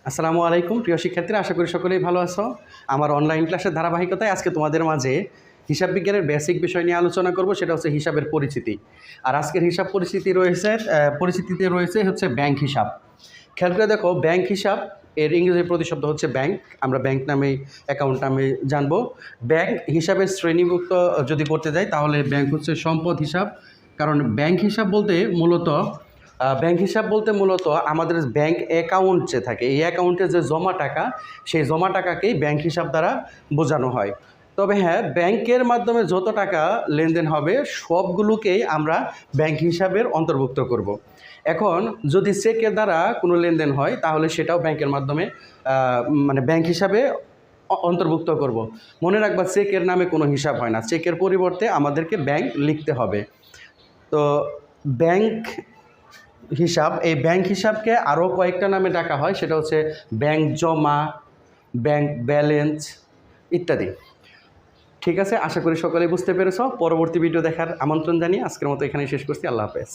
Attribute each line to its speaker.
Speaker 1: আসসালামু আলাইকুম প্রিয় শিক্ষার্থীরা, আশা করি সকলেই ভালো আছো। আমার অনলাইন ক্লাসের ধারাবাহিকতায় আজকে তোমাদের মাঝে হিসাব বিজ্ঞানের বেসিক বিষয় নিয়ে আলোচনা করব, সেটা হচ্ছে হিসাবের পরিচিতি। আর আজকের হিসাব পরিচিতিতে রয়েছে হচ্ছে ব্যাংক হিসাব। খেয়াল করে দেখো, ব্যাংক হিসাব এর ইংরেজি প্রতিশব্দ হচ্ছে ব্যাংক। আমরা ব্যাংক নামে, অ্যাকাউন্ট নামে জানবো। ব্যাংক হিসাবের শ্রেণীভুক্ত যদি করতে যাই, তাহলে ব্যাংক হচ্ছে সম্পদ হিসাব। কারণ ব্যাংক হিসাব বলতে মূলত আমাদের ব্যাংক অ্যাকাউন্ট যে থাকে, এই অ্যাকাউন্টে যে জমা টাকা, সেই জমা টাকাকেই ব্যাংক হিসাব দ্বারা বোঝানো হয়। তবে হ্যাঁ, ব্যাংকের মাধ্যমে যত টাকা লেনদেন হবে সবগুলোকেই আমরা ব্যাংক হিসাবের অন্তর্ভুক্ত করব। এখন যদি চেকের দ্বারা কোনো লেনদেন হয়, তাহলে সেটাও ব্যাংকের মাধ্যমে মানে ব্যাংক হিসাবে অন্তর্ভুক্ত করব। মনে রাখবা, চেকের নামে কোনো হিসাব হয় না, চেকের পরিবর্তে আমাদেরকে ব্যাংক লিখতে হবে। তো ব্যাংক এই ব্যাংক হিসাবকে আরও কয়েকটা নামে ডাকা হয়, সেটা হচ্ছে ব্যাংক জমা, ব্যাংক ব্যালেন্স ইত্যাদি। ঠিক আছে, আশা করি সকলেই বুঝতে পেরেছ। পরবর্তী ভিডিও দেখার আমন্ত্রণ জানিয়ে আজকের মতো এখানেই শেষ করছি। আল্লাহ হাফেজ।